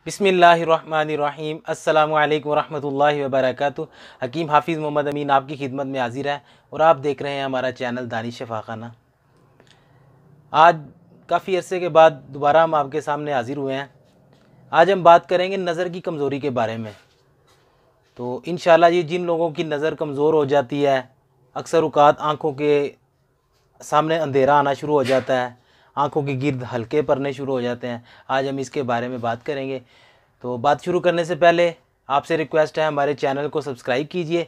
बिस्मिल्लाहिर्रहमानिर्रहीम अस्सलामु अलैकुम वरहमतुल्लाहि वबरकातुहू। हकीम हाफिज़ मोहम्मद अमीन आपकी खिदमत में हाजिर है और आप देख रहे हैं हमारा चैनल दानिश शफाखाना। आज काफ़ी अरसे के बाद दोबारा हम आपके सामने हाजिर हुए हैं। आज हम बात करेंगे नज़र की कमज़ोरी के बारे में। तो इंशाल्लाह ये जिन लोगों की नज़र कमज़ोर हो जाती है, अक्सर औक़ात आँखों के सामने अंधेरा आना शुरू हो जाता है, आँखों के गिर्द हल्के पड़ने शुरू हो जाते हैं, आज हम इसके बारे में बात करेंगे। तो बात शुरू करने से पहले आपसे रिक्वेस्ट है, हमारे चैनल को सब्सक्राइब कीजिए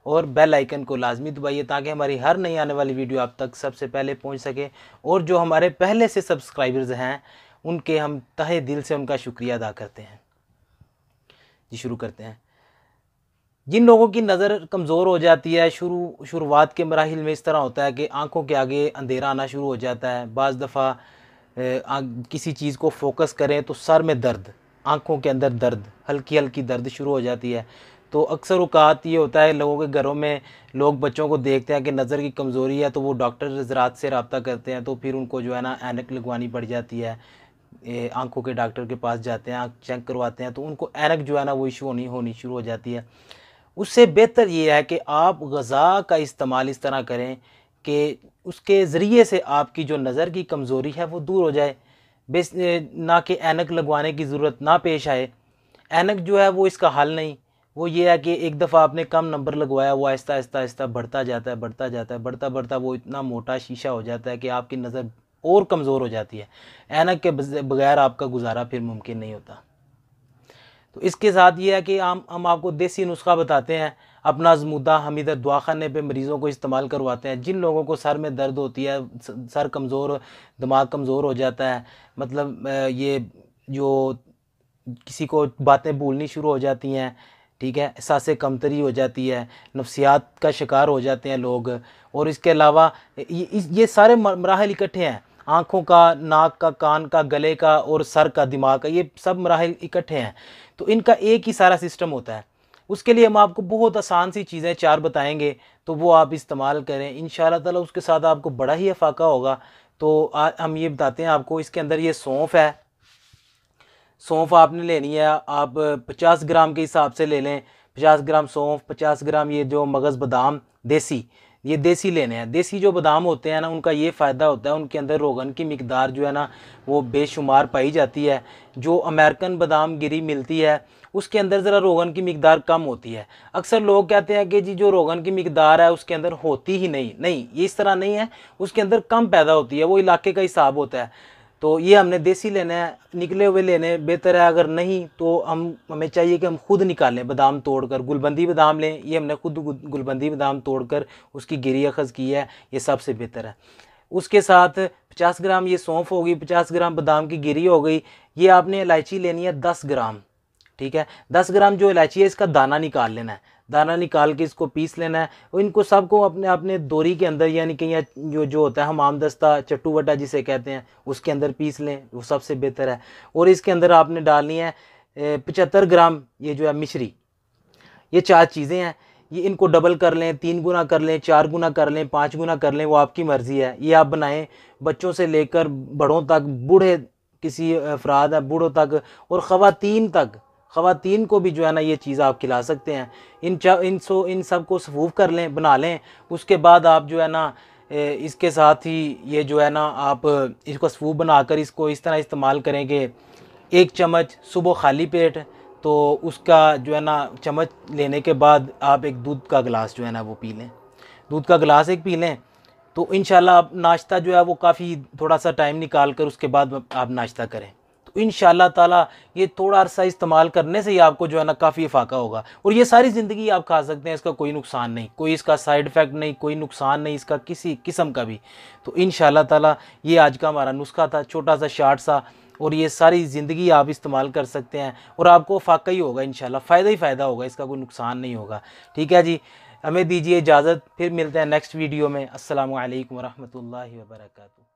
और बेल आइकन को लाजमी दबाइए ताकि हमारी हर नई आने वाली वीडियो आप तक सबसे पहले पहुंच सके। और जो हमारे पहले से सब्सक्राइबर्स हैं उनके हम तहे दिल से उनका शुक्रिया अदा करते हैं। जी शुरू करते हैं। जिन लोगों की नज़र कमज़ोर हो जाती है, शुरुआत के मराहिल में इस तरह होता है कि आंखों के आगे अंधेरा आना शुरू हो जाता है। बाज़ दफ़ा किसी चीज़ को फोकस करें तो सर में दर्द, आंखों के अंदर दर्द, हल्की हल्की दर्द शुरू हो जाती है। तो अक्सर औक़ात ये होता है, लोगों के घरों में लोग बच्चों को देखते हैं कि नज़र की कमज़ोरी है तो वो डॉक्टर हज़रात से रब्ता करते हैं, तो फिर उनको जो है ना ऐनक लगवानी पड़ जाती है। आंखों के डॉक्टर के पास जाते हैं, आँख चेक करवाते हैं तो उनको ऐनक जो है ना वो इशू होनी शुरू हो जाती है। उससे बेहतर ये है कि आप ग़िज़ा का इस्तेमाल इस तरह करें कि उसके ज़रिए से आपकी जो नज़र की कमज़ोरी है वो दूर हो जाए, ना कि ऐनक लगवाने की ज़रूरत ना पेश आए। ऐनक जो है वो इसका हल नहीं, वो ये है कि एक दफ़ा आपने कम नंबर लगवाया, वो आहिस्ता आहिस्ता आहिस्ता बढ़ता जाता है, बढ़ता बढ़ता वो इतना मोटा शीशा हो जाता है कि आपकी नज़र और कमज़ोर हो जाती है। ऐनक के बगैर आपका गुजारा फिर मुमकिन नहीं होता। तो इसके साथ ये है कि हम आपको देसी नुस्खा बताते हैं, अपना अज़मुद्दा हम इधर दवाखाने पे मरीज़ों को इस्तेमाल करवाते हैं। जिन लोगों को सर में दर्द होती है, सर कमज़ोर, दिमाग कमज़ोर हो जाता है, मतलब ये जो किसी को बातें भूलनी शुरू हो जाती हैं, ठीक है, एहसास कमतरी हो जाती है, नफ्सियात का शिकार हो जाते हैं लोग। और इसके अलावा ये सारे मराहल इकट्ठे हैं, आँखों का, नाक का, कान का, गले का और सर का, दिमाग का, ये सब मराहल इकट्ठे हैं। तो इनका एक ही सारा सिस्टम होता है। उसके लिए हम आपको बहुत आसान सी चीज़ें 4 बताएंगे, तो वो आप इस्तेमाल करें इंशाअल्लाह ताला, उसके साथ आपको बड़ा ही अफाका होगा। तो हम ये बताते हैं आपको। इसके अंदर ये सौंफ है, सौंफ आपने लेनी है, आप 50 ग्राम के हिसाब से ले लें। 50 ग्राम सौंफ, 50 ग्राम ये जो मगज़ बादाम देसी, ये देसी लेने हैं। देसी जो बादाम होते हैं ना, उनका ये फ़ायदा होता है, उनके अंदर रोगन की मिकदार जो है ना वो बेशुमार पाई जाती है। जो अमेरिकन बादाम गिरी मिलती है उसके अंदर ज़रा रोगन की मिकदार कम होती है। अक्सर लोग कहते हैं कि जी जो रोगन की मिकदार है उसके अंदर होती ही नहीं, ये इस तरह नहीं है, उसके अंदर कम पैदा होती है, वो इलाके का हिसाब होता है। तो ये हमने देसी लेना है, निकले हुए लेने बेहतर है। अगर नहीं तो हमें चाहिए कि हम खुद निकालें, बादाम तोड़कर, गुलबंदी बादाम लें। ये हमने खुद गुलबंदी बादाम तोड़कर उसकी गिरी अखज़ की है, ये सबसे बेहतर है। उसके साथ 50 ग्राम ये सौंफ होगी, 50 ग्राम बादाम की गिरी हो गई। ये आपने इलायची लेनी है 10 ग्राम, ठीक है। 10 ग्राम जो इलायची है इसका दाना निकाल लेना है, दाना निकाल के इसको पीस लेना है। और इनको सबको अपने अपने दोरी के अंदर, यानी कि जो होता है हमाम दस्ता, चट्टू वटा जिसे कहते हैं, उसके अंदर पीस लें, वो सबसे बेहतर है। और इसके अंदर आपने डालनी है 75 ग्राम ये जो है मिश्री। ये 4 चीज़ें हैं, ये इनको डबल कर लें, 3 गुना कर लें, 4 गुना कर लें, 5 गुना कर लें, वो आपकी मर्ज़ी है। ये आप बनाएं, बच्चों से लेकर बड़ों तक, बूढ़े किसी अफराद है बूढ़ों तक, और ख़वातीन को भी जो है ना ये चीज़ आप खिला सकते हैं। इन सब को सफूफ कर लें, बना लें। उसके बाद आप जो है ना इसके साथ ही ये जो है ना आप इसको सफूफ बनाकर इसको इस तरह इस्तेमाल करें कि 1 चम्मच सुबह खाली पेट, तो उसका जो है ना चम्मच लेने के बाद आप एक दूध का गिलास जो है ना वो पी लें, दूध का गिलास एक पी लें। तो इंशाल्लाह आप नाश्ता जो है वो काफ़ी थोड़ा सा टाइम निकाल कर उसके बाद आप नाश्ता करें। तो इंशाअल्लाह ताला ये थोड़ा अरसा इस्तेमाल करने से ही आपको जो है ना काफ़ी फ़ायदा होगा। और ये सारी ज़िंदगी आप खा सकते हैं, इसका कोई नुकसान नहीं, कोई इसका साइड इफ़ेक्ट नहीं, कोई नुकसान नहीं इसका किसी किस्म का भी। तो इंशाअल्लाह ताला ये आज का हमारा नुस्खा था, छोटा सा शार्ट सा, और ये सारी ज़िंदगी आप इस्तेमाल कर सकते हैं और आपको फ़ायदा ही होगा इंशाअल्लाह, फ़ायदा ही फ़ायदा होगा, इसका कोई नुकसान नहीं होगा। ठीक है जी, हमें दीजिए इजाज़त, फिर मिलते हैं नेक्स्ट वीडियो में। अस्सलामु अलैकुम वरहमतुल्लाहि वबरकातुहू।